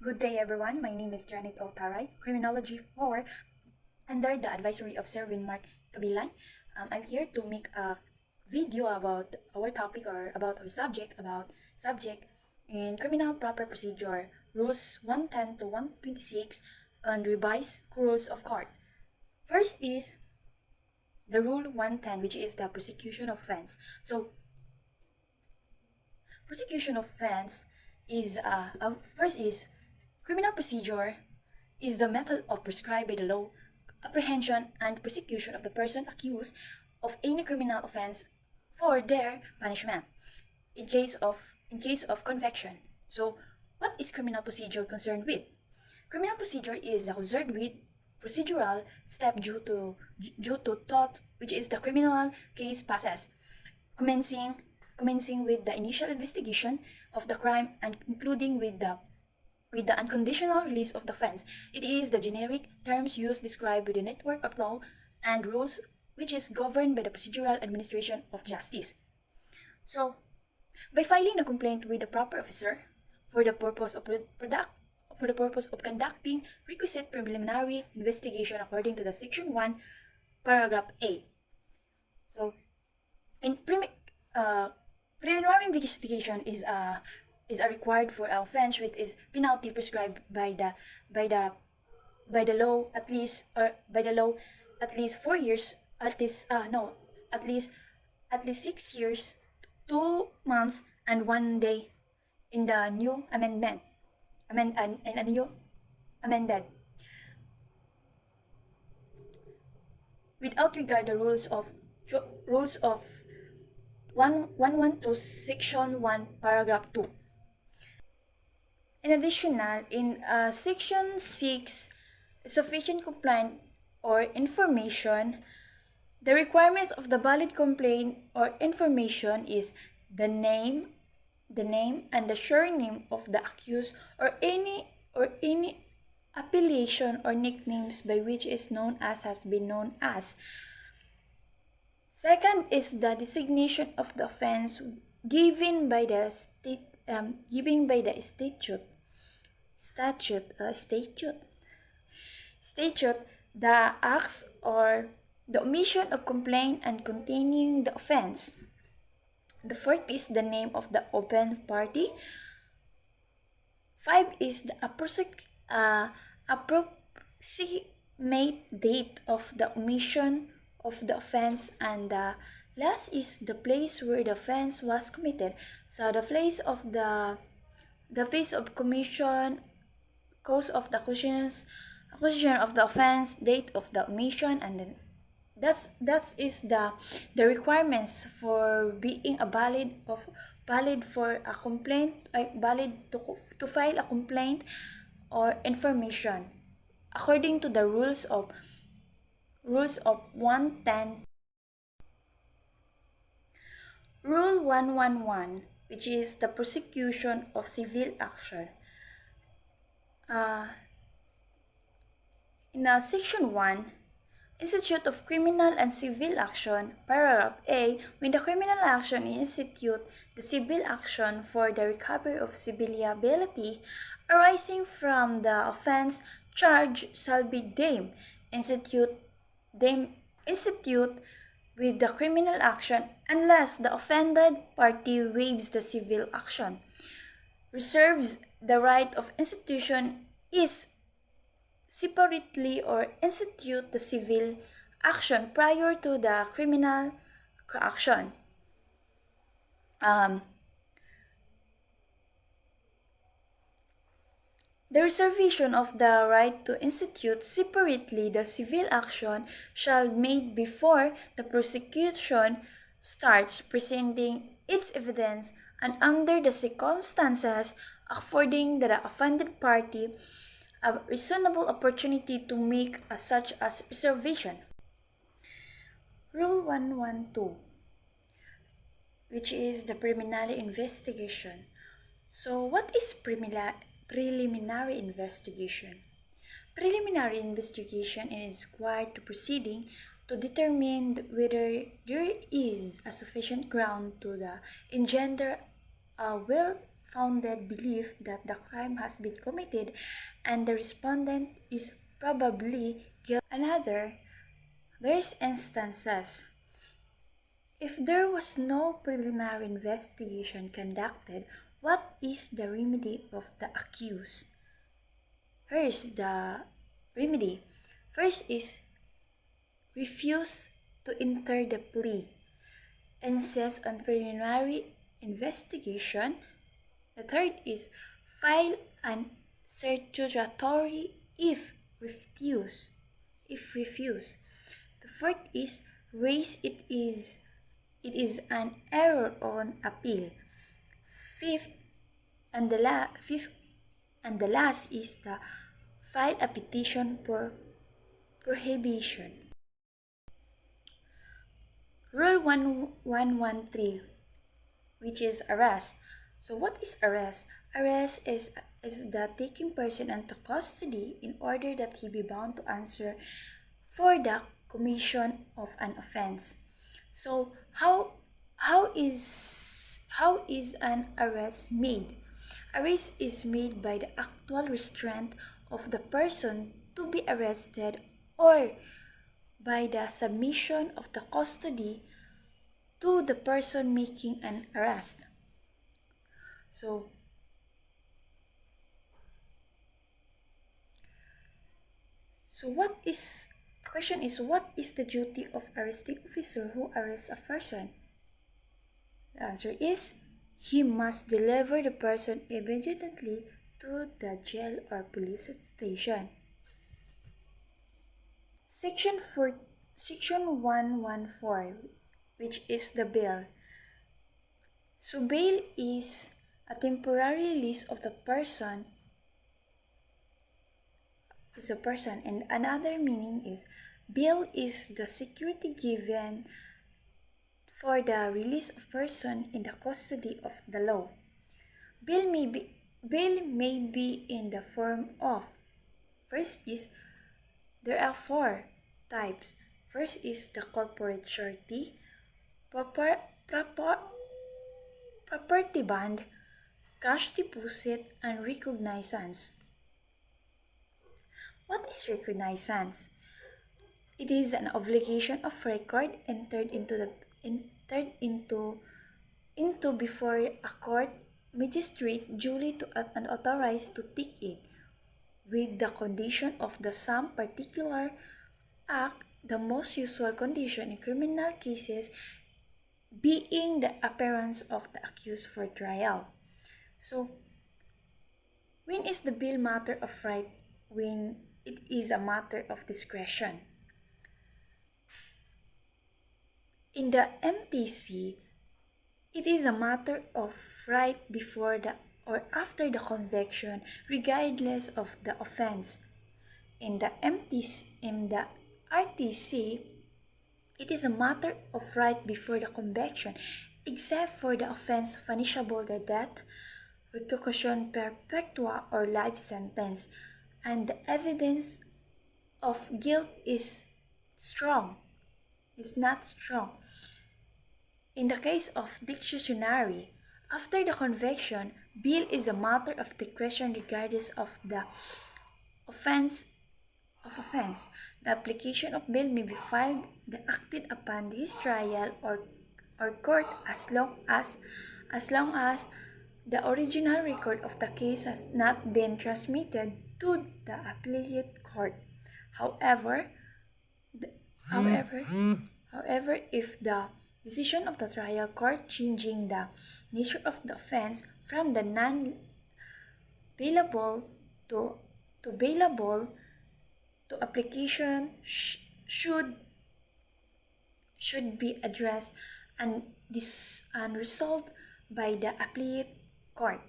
Good day everyone, my name is Janet Otaray, Criminology 4, under the advisory of Sir Winmark Kabilan. I'm here to make a video about our topic or about our subject in criminal proper procedure, rules 110 to 126 and revised rules of court. First is the rule 110, which is the prosecution of offense. So, prosecution of offense is first is criminal procedure is the method of prescribed by the law, apprehension and prosecution of the person accused of any criminal offense for their punishment in case of conviction. So, what is criminal procedure concerned with? Criminal procedure is concerned with procedural step due to thought, which is the criminal case process, commencing with the initial investigation of the crime and concluding with the unconditional release of the offense. It is the generic terms used described with the network of law and rules which is governed by the procedural administration of justice. So, by filing a complaint with the proper officer for the purpose of conducting requisite preliminary investigation according to the Section 1, Paragraph A. So, in preliminary investigation is required for an offense which is penalty prescribed by the law at least 4 years, at least 6 years, 2 months and 1 day in the new amended. Without regard the rules of 112 Section 1 Paragraph 2. In addition, in Section 6, sufficient complaint or information, the requirements of the valid complaint or information is the name and the surname of the accused or any appellation or nicknames by which is known as has been known as. Second is the designation of the offense given by the statute, the acts or the omission of complaint and containing the offense. The fourth is the name of the offense party. 5 is the approximate date of the omission of the offense, and the last is the place where the offense was committed. So the place of commission, cause of the accusation of the offense, date of the omission, and then that is the requirements for being valid for a complaint, valid to file a complaint or information according to the rules of 110. Rule 111, which is the prosecution of civil action. In Section 1, Institute of Criminal and Civil Action, Paragraph A, when the criminal action institute the civil action for the recovery of civil liability arising from the offense charged shall be deemed institute with the criminal action unless the offended party waives the civil action, reserves the right of institution is separately or institute the civil action prior to the criminal action. The reservation of the right to institute separately the civil action shall be made before the prosecution starts presenting its evidence and under the circumstances affording the offended party a reasonable opportunity to make such as reservation. Rule 112, which is the preliminary investigation. So what is preliminary investigation? Preliminary investigation is required to proceeding to determine whether there is a sufficient ground to engender a founded belief that the crime has been committed and the respondent is probably guilty. Another, there's instances. If there was no preliminary investigation conducted, what is the remedy of the accused? Here's the remedy. First is refuse to enter the plea, insist on preliminary investigation. The third is file an certiorari if refused. The fourth is raise it is an error on appeal. Fifth and the last is the file a petition for prohibition. Rule 1113, which is arrest. So what is arrest? Arrest is the taking person into custody in order that he be bound to answer for the commission of an offense. So how is an arrest made? Arrest is made by the actual restraint of the person to be arrested or by the submission of the custody to the person making an arrest. So what is the duty of arresting officer who arrests a person? The answer is he must deliver the person immediately to the jail or police station. Section 114, which is the bail. So bail is a temporary release of the person. And another meaning is bail is the security given for the release of person in the custody of the law. Bail may be in the form of, first is, there are four types. First is the corporate surety, property bond, cash deposit, and recognizance. What is recognizance? It is an obligation of record entered into before a court magistrate duly to and authorized to take it, with the condition of the some particular act, the most usual condition in criminal cases being the appearance of the accused for trial. So, when is the bail matter of right? When it is a matter of discretion. In the MTC, it is a matter of right before the or after the conviction, regardless of the offense. In the RTC, it is a matter of right before the conviction, except for the offense punishable by death, reclusion perpetua, or life sentence, and the evidence of guilt is not strong. In the case of dictionary, after the conviction, bail is a matter of discretion regardless of the offense. The application of bail may be filed and acted upon his trial or court as long as the original record of the case has not been transmitted to the appellate court. However, if the decision of the trial court changing the nature of the offense from the non-bailable to bailable to application should be addressed and resolved by the appellate court.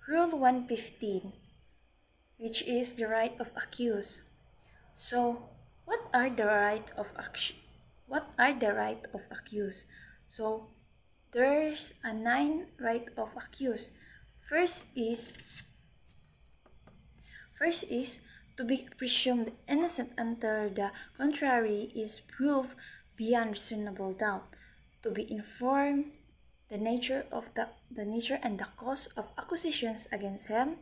Rule 115, which is the right of accused. So, what are the right of accused? So, there's a 9 right of accused. First is to be presumed innocent until the contrary is proved beyond reasonable doubt. To be informed the nature and the cause of accusations against him,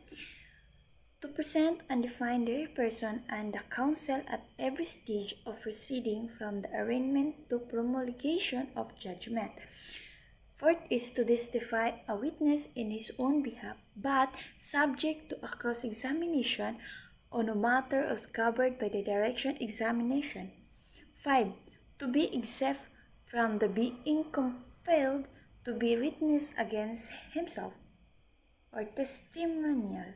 to present and define the person and the counsel at every stage of proceeding from the arraignment to promulgation of judgment. Fourth is to testify a witness in his own behalf, but subject to a cross-examination on a matter as covered by the direct examination. 5. To be exempt from the being compelled to be witness against himself or testimonial.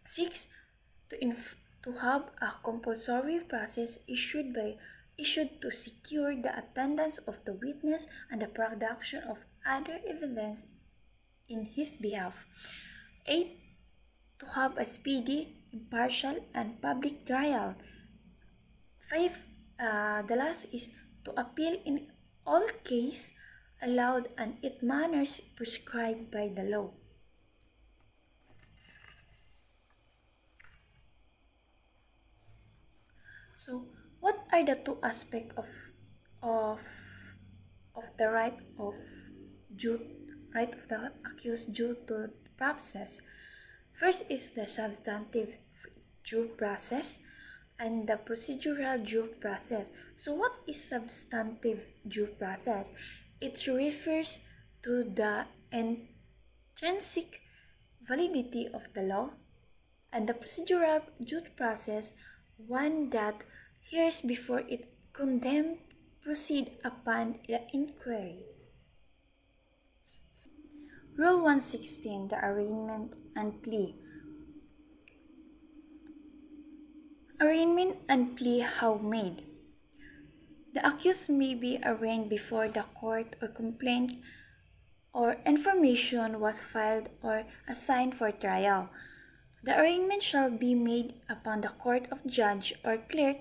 6. To have a compulsory process issued to secure the attendance of the witness and the production of other evidence in his behalf. 8. To have a speedy, impartial, and public trial. 5. The last is to appeal in all cases allowed and in manners prescribed by the law. So, what are the two aspects of the right of the accused due to process? First is the substantive due process and the procedural due process. So, what is substantive due process? It refers to the intrinsic validity of the law, and the procedural due process, one that hears before it condemns proceed upon the inquiry. Rule 116, the arraignment and plea. Arraignment and plea how made. The accused may be arraigned before the court or complaint or information was filed or assigned for trial. The arraignment shall be made upon the court of judge or clerk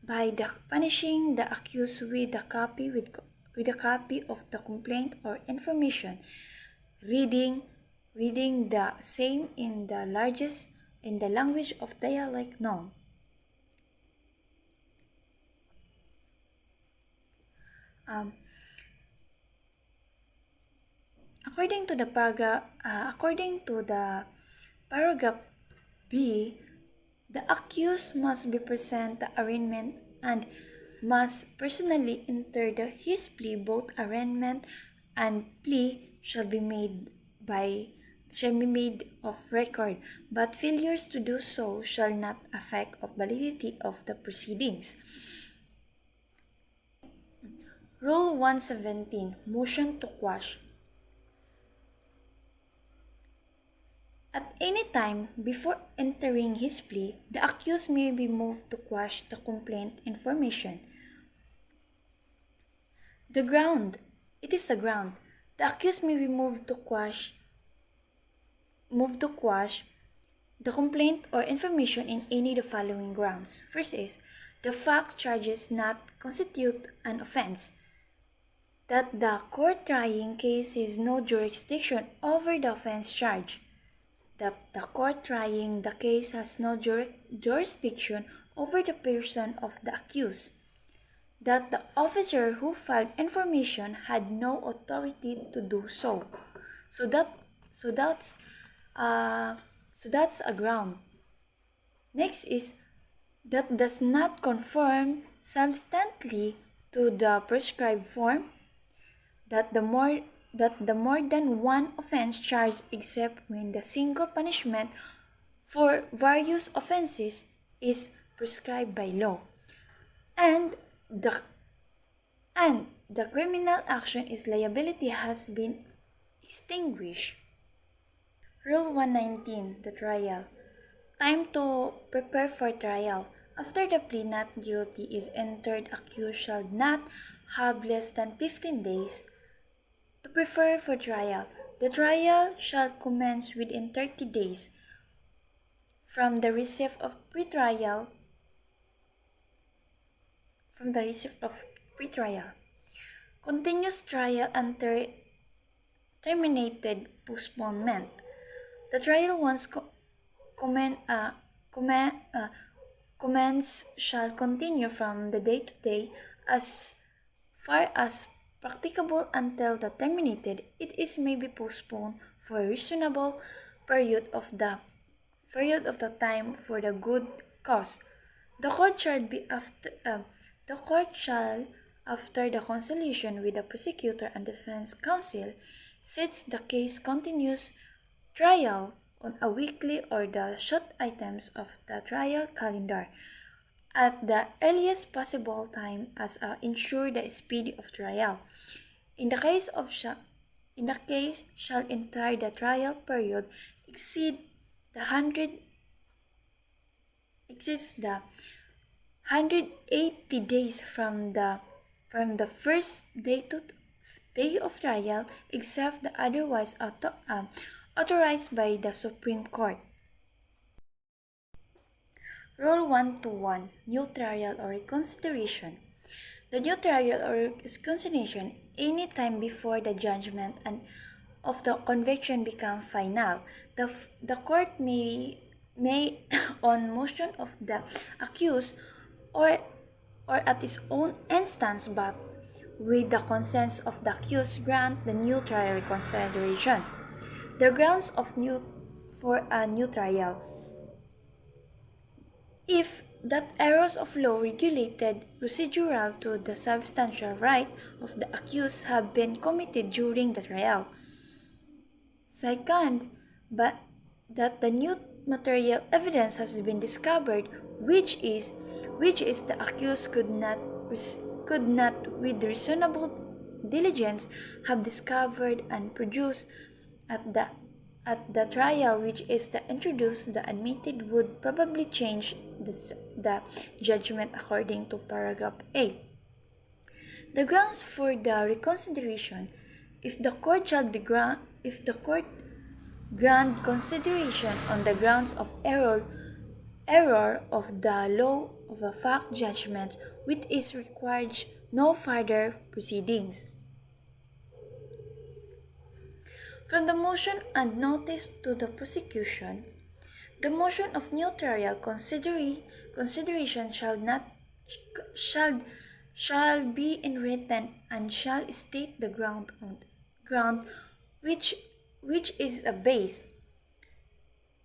by the punishing the accused with a copy of the complaint or information, reading the same in the language of dialect known. According to the paragraph B, the accused must be present the arraignment and must personally enter his plea. Both arraignment and plea shall be made of record, but failures to do so shall not affect the validity of the proceedings. Rule 117, motion to quash. At any time before entering his plea, the accused may be moved to quash the complaint information. It is the ground. The accused may be moved to quash the complaint or information in any of the following grounds. First is, the fact charges not constitute an offense, that the court trying case has no jurisdiction over the offense charge, that the court trying the case has no jurisdiction over the person of the accused, that the officer who filed information had no authority to do so. So that's a ground. Next is that does not conform substantially to the prescribed form, that the more than one offense charged except when the single punishment for various offenses is prescribed by law, and the criminal action is liability has been extinguished. Rule 119, the trial. Time to prepare for trial. After the plea not guilty is entered, accused shall not have less than 15 days to prepare for trial. The trial shall commence within 30 days from the receipt of pretrial. Continuous trial until terminated postponement. The trial once commence shall continue from the day to day as far as practicable until the terminated, it is may be postponed for a reasonable period of the time for the good cause. The court shall be the court shall, after the conciliation with the prosecutor and defense counsel, sets the case continues trial on a weekly or the short items of the trial calendar at the earliest possible time as ensure the speed of trial. In the case shall entire the trial period exceed the 180 days from the first day of trial, except the otherwise authorized by the Supreme Court. Rule 121. New trial or reconsideration. The new trial or reconsideration any time before the judgment and of the conviction become final. The court may on motion of the accused or at its own instance but with the consent of the accused grant the new trial reconsideration. The grounds for a new trial. If that errors of law regulated procedural to the substantial right of the accused have been committed during the trial. Second, but that the new material evidence has been discovered which is the accused could not with reasonable diligence have discovered and produced at the trial, which is the introduced the admitted would probably change the judgment according to paragraph 8. The grounds for the reconsideration. If the court grant consideration on the grounds of error of the law of a fact judgment, which is requires no further proceedings. From the motion and notice to the prosecution, the motion of new trial consideration shall be in written and shall state the ground which is a base.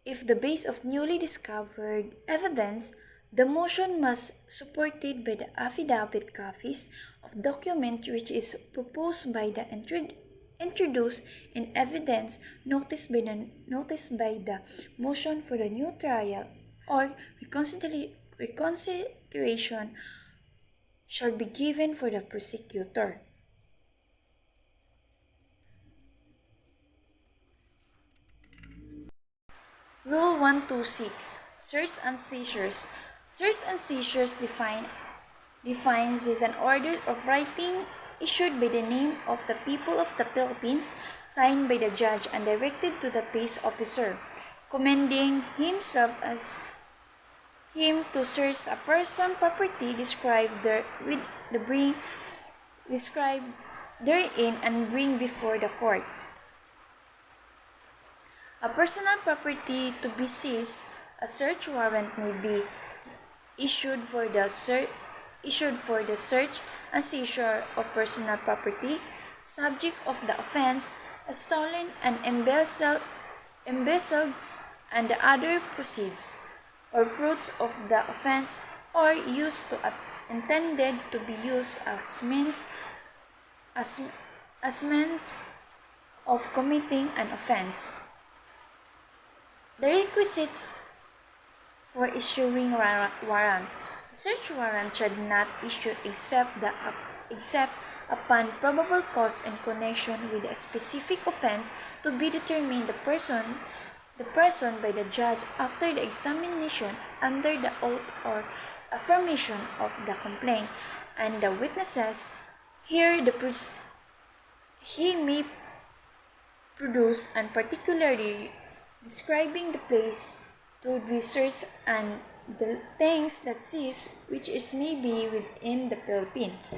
If the base of newly discovered evidence, the motion must supported by the affidavit copies of document which is proposed by the introduced in evidence noticed by the motion for the new trial or reconsideration shall be given for the prosecutor. Rule 126. Search and seizures. Search and seizures defines is an order of writing issued by the name of the people of the Philippines, signed by the judge and directed to the peace officer, commending himself as him to search a person property described therein and bring before the court. A personal property to be seized, a search warrant may be issued for the search and seizure of personal property, subject of the offense, as stolen and embezzled, and the other proceeds or fruits of the offense, or used to intended to be used as means of committing an offense. The requisites for issuing warrant. The search warrant should not issue except upon probable cause in connection with a specific offense to be determined the person by the judge after the examination under the oath or affirmation of the complaint and the witnesses. Here he may produce and particularly describing the place to be searched and the things that seized which is may be within the Philippines.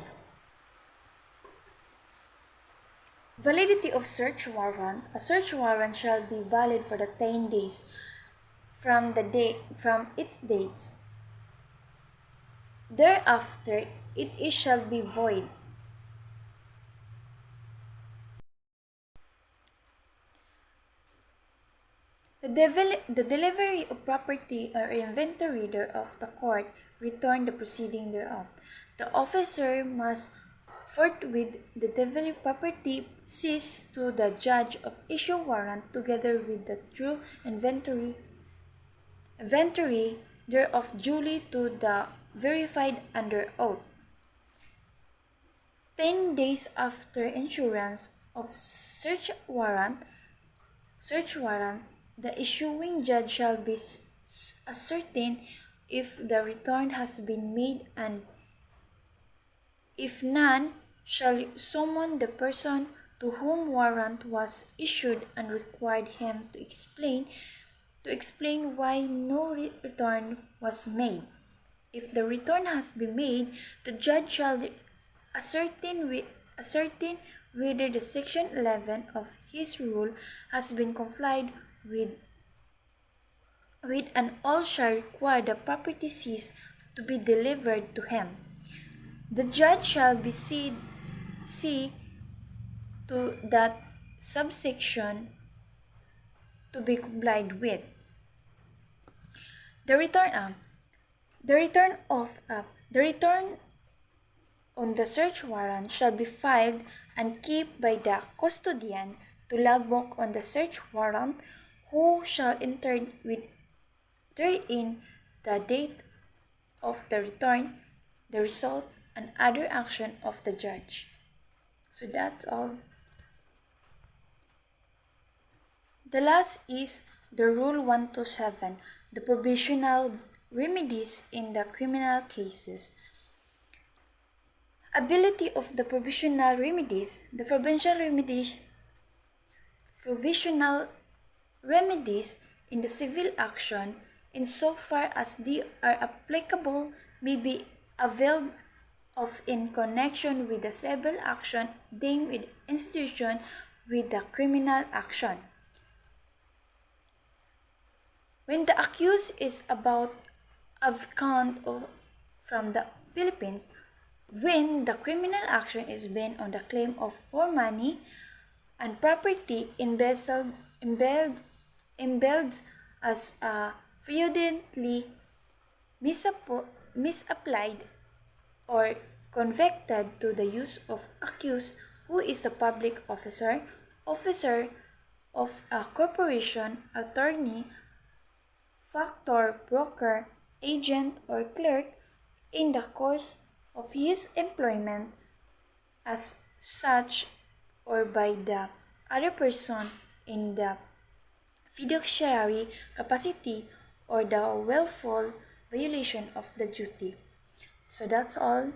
Validity of search warrant. A search warrant shall be valid for the 10 days from its dates. Thereafter it shall be void. The delivery of property or inventory thereof the court return the proceeding thereof. The officer must forthwith the delivery property cease to the judge of issue warrant together with the true inventory thereof duly to the verified under oath. 10 days after issuance of search warrant, the issuing judge shall be ascertain if the return has been made, and if none, shall summon the person to whom warrant was issued and required him to explain why no return was made. If the return has been made, the judge shall ascertain whether the section 11 of his rule has been complied with, and all shall require the property seized to be delivered to him. The judge shall be see to that subsection to be complied with. The return on the search warrant shall be filed and kept by the custodian to logbook on the search warrant, who shall enter with therein the date of the return, the result, and other action of the judge. So that's all. The last is the Rule 127, the provisional remedies in the criminal cases. Ability of the provisional remedies. The provisional remedies in the civil action, insofar as they are applicable, may be availed of in connection with the civil action deemed with institution with the criminal action. When the accused is about abscond from the Philippines, when the criminal action is based on the claim of for money and property embezzled as fraudulently misapplied or convicted to the use of accused who is the public officer of a corporation, attorney, factor, broker, agent, or clerk in the course of his employment as such, or by the other person in the fiduciary capacity, or the willful violation of the duty. So that's all.